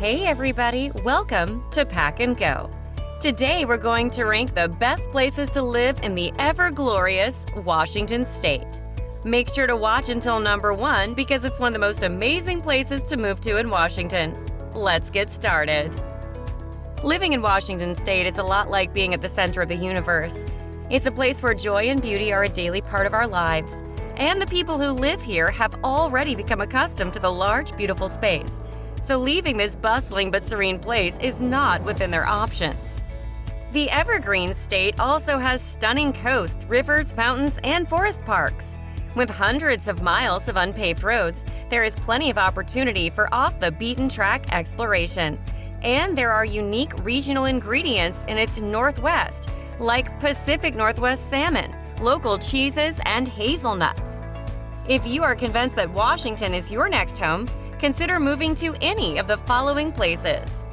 Hey everybody, welcome to Pack and Go. Today we're going to rank the best places to live in the ever-glorious Washington State. Make sure to watch until number 1 because it's one of the most amazing places to move to in Washington. Let's get started. Living in Washington State is a lot like being at the center of the universe. It's a place where joy and beauty are a daily part of our lives. And the people who live here have already become accustomed to the large, beautiful space. So leaving this bustling but serene place is not within their options. The Evergreen State also has stunning coast, rivers, mountains, and forest parks. With hundreds of miles of unpaved roads, there is plenty of opportunity for off-the-beaten-track exploration. And there are unique regional ingredients in its northwest, like Pacific Northwest salmon, local cheeses, and hazelnuts. If you are convinced that Washington is your next home, consider moving to any of the following places.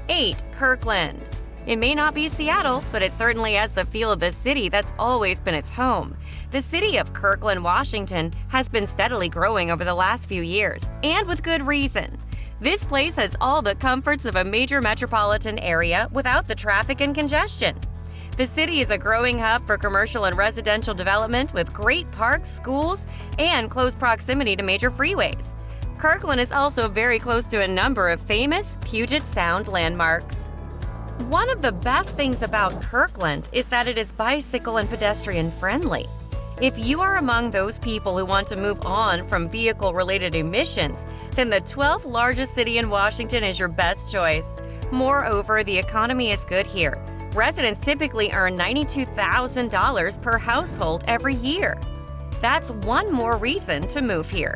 8. Kirkland. It may not be Seattle, but it certainly has the feel of the city that's always been its home. The city of Kirkland, Washington has been steadily growing over the last few years, and with good reason. This place has all the comforts of a major metropolitan area without the traffic and congestion. The city is a growing hub for commercial and residential development with great parks, schools, and close proximity to major freeways. Kirkland is also very close to a number of famous Puget Sound landmarks. One of the best things about Kirkland is that it is bicycle and pedestrian friendly. If you are among those people who want to move on from vehicle-related emissions, then the 12th largest city in Washington is your best choice. Moreover, the economy is good here. Residents typically earn $92,000 per household every year. That's one more reason to move here.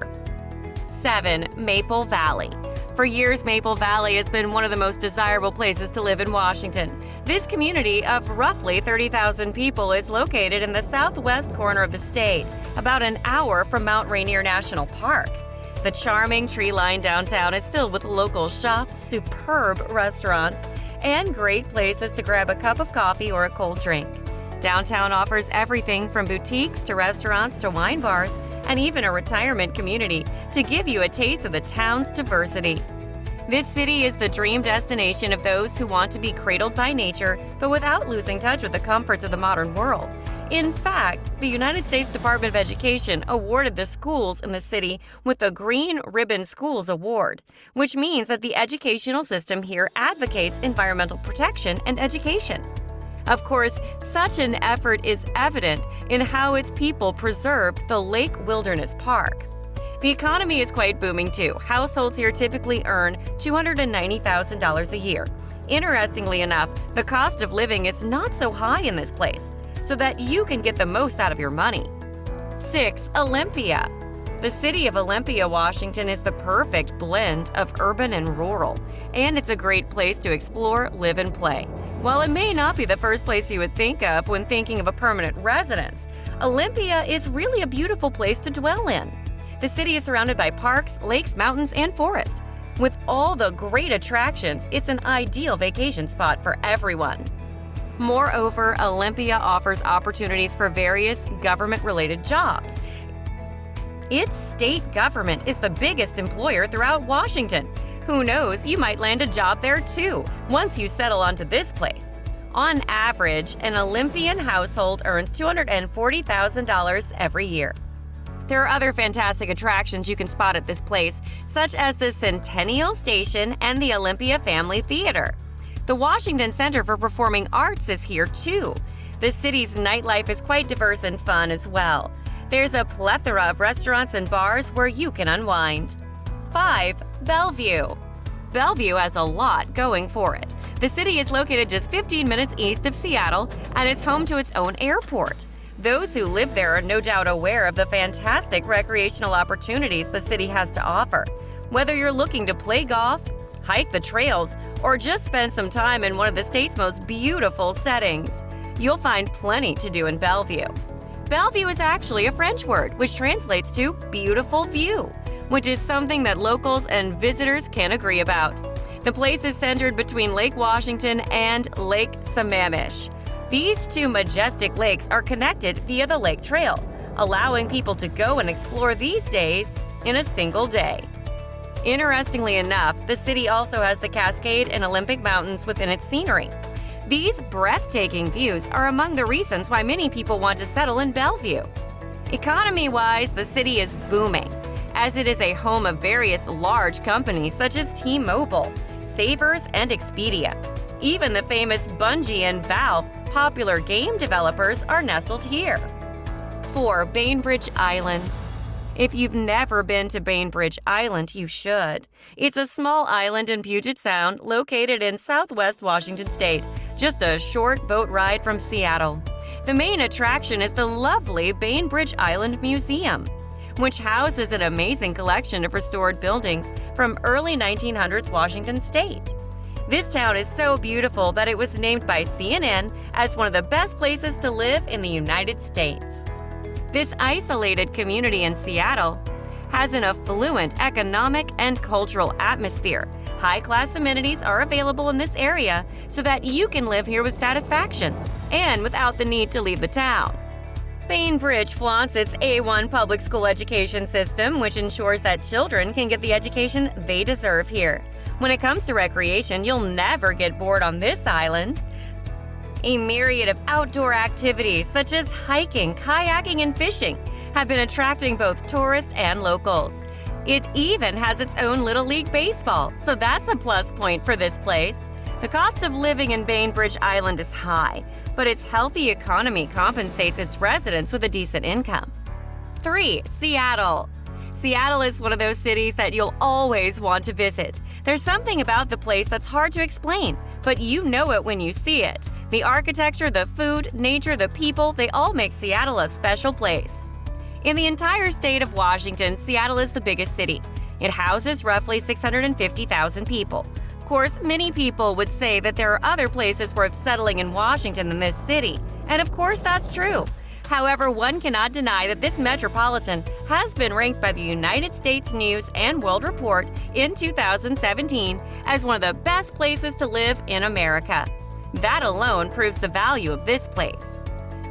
7. Maple Valley. For years, Maple Valley has been one of the most desirable places to live in Washington. This community of roughly 30,000 people is located in the southwest corner of the state, about an hour from Mount Rainier National Park. The charming tree-lined downtown is filled with local shops, superb restaurants, and great places to grab a cup of coffee or a cold drink. Downtown offers everything from boutiques to restaurants to wine bars and even a retirement community to give you a taste of the town's diversity. This city is the dream destination of those who want to be cradled by nature but without losing touch with the comforts of the modern world. In fact, the United States Department of Education awarded the schools in the city with the Green Ribbon Schools Award, which means that the educational system here advocates environmental protection and education. Of course, such an effort is evident in how its people preserved the Lake Wilderness Park. The economy is quite booming too. Households here typically earn $290,000 a year. Interestingly enough, the cost of living is not so high in this place, so that you can get the most out of your money. 6. Olympia. The city of Olympia, Washington is the perfect blend of urban and rural, and it's a great place to explore, live, and play. While it may not be the first place you would think of when thinking of a permanent residence, Olympia is really a beautiful place to dwell in. The city is surrounded by parks, lakes, mountains, and forest. With all the great attractions, it's an ideal vacation spot for everyone. Moreover, Olympia offers opportunities for various government-related jobs. Its state government is the biggest employer throughout Washington. Who knows, you might land a job there too, once you settle onto this place. On average, an Olympian household earns $240,000 every year. There are other fantastic attractions you can spot at this place, such as the Centennial Station and the Olympia Family Theater. The Washington Center for Performing Arts is here too. The city's nightlife is quite diverse and fun as well. There's a plethora of restaurants and bars where you can unwind. 5. Bellevue. Bellevue has a lot going for it. The city is located just 15 minutes east of Seattle and is home to its own airport. Those who live there are no doubt aware of the fantastic recreational opportunities the city has to offer. Whether you're looking to play golf, hike the trails, or just spend some time in one of the state's most beautiful settings, you'll find plenty to do in Bellevue. Bellevue is actually a French word which translates to beautiful view, which is something that locals and visitors can agree about. The place is centered between Lake Washington and Lake Sammamish. These two majestic lakes are connected via the lake trail, allowing people to go and explore these days in a single day. Interestingly enough, the city also has the Cascade and Olympic Mountains within its scenery. These breathtaking views are among the reasons why many people want to settle in Bellevue. Economy-wise, the city is booming, as it is a home of various large companies such as T-Mobile, Savers, and Expedia. Even the famous Bungie and Valve, popular game developers, are nestled here. 4. Bainbridge Island. If you've never been to Bainbridge Island, you should. It's a small island in Puget Sound located in southwest Washington State, just a short boat ride from Seattle. The main attraction is the lovely Bainbridge Island Museum, which houses an amazing collection of restored buildings from early 1900s Washington State. This town is so beautiful that it was named by CNN as one of the best places to live in the United States. This isolated community in Seattle has an affluent economic and cultural atmosphere. High-class amenities are available in this area so that you can live here with satisfaction and without the need to leave the town. Bainbridge flaunts its A1 public school education system, which ensures that children can get the education they deserve here. When it comes to recreation, you'll never get bored on this island. A myriad of outdoor activities such as hiking, kayaking, and fishing have been attracting both tourists and locals. It even has its own Little League Baseball, so that's a plus point for this place. The cost of living in Bainbridge Island is high, but its healthy economy compensates its residents with a decent income. 3. Seattle. Seattle is one of those cities that you'll always want to visit. There's something about the place that's hard to explain, but you know it when you see it. The architecture, the food, nature, the people, they all make Seattle a special place. In the entire state of Washington, Seattle is the biggest city. It houses roughly 650,000 people. Of course, many people would say that there are other places worth settling in Washington than this city, and of course that's true. However, one cannot deny that this metropolitan has been ranked by the United States News and World Report in 2017 as one of the best places to live in America. That alone proves the value of this place.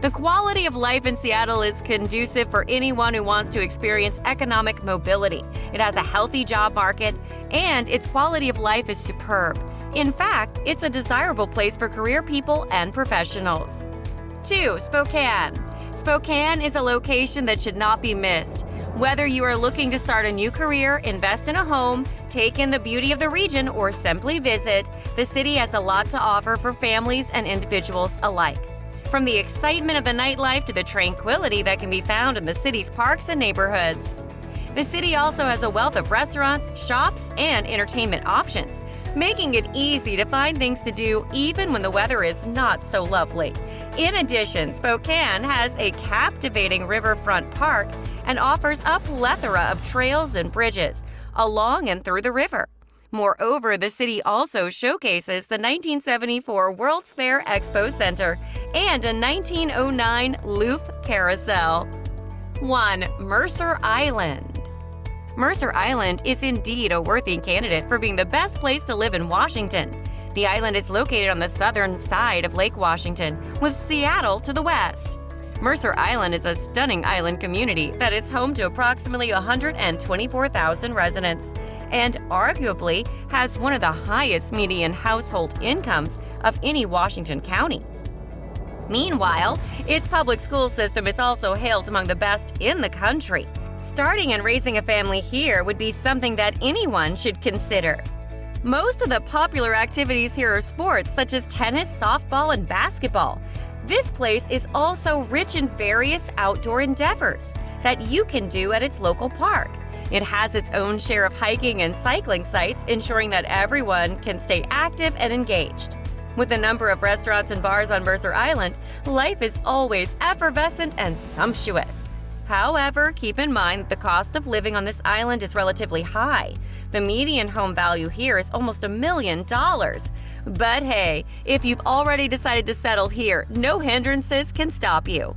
The quality of life in Seattle is conducive for anyone who wants to experience economic mobility. It has a healthy job market, and its quality of life is superb. In fact, it's a desirable place for career people and professionals. 2. Spokane. Spokane is a location that should not be missed. Whether you are looking to start a new career, invest in a home, take in the beauty of the region, or simply visit, the city has a lot to offer for families and individuals alike. From the excitement of the nightlife to the tranquility that can be found in the city's parks and neighborhoods. The city also has a wealth of restaurants, shops, and entertainment options, making it easy to find things to do even when the weather is not so lovely. In addition, Spokane has a captivating riverfront park and offers a plethora of trails and bridges along and through the river. Moreover, the city also showcases the 1974 World's Fair Expo Center and a 1909 Louvre Carousel. 1. Mercer Island. Mercer Island is indeed a worthy candidate for being the best place to live in Washington. The island is located on the southern side of Lake Washington, with Seattle to the west. Mercer Island is a stunning island community that is home to approximately 124,000 residents and arguably has one of the highest median household incomes of any Washington county. Meanwhile, its public school system is also hailed among the best in the country. Starting and raising a family here would be something that anyone should consider. Most of the popular activities here are sports such as tennis, softball, and basketball. This place is also rich in various outdoor endeavors that you can do at its local park. It has its own share of hiking and cycling sites, ensuring that everyone can stay active and engaged. With a number of restaurants and bars on Mercer Island, life is always effervescent and sumptuous. However, keep in mind that the cost of living on this island is relatively high. The median home value here is almost $1 million. But hey, if you've already decided to settle here, no hindrances can stop you.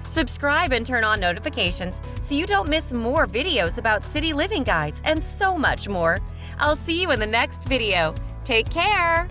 Subscribe and turn on notifications so you don't miss more videos about city living guides and so much more. I'll see you in the next video. Take care!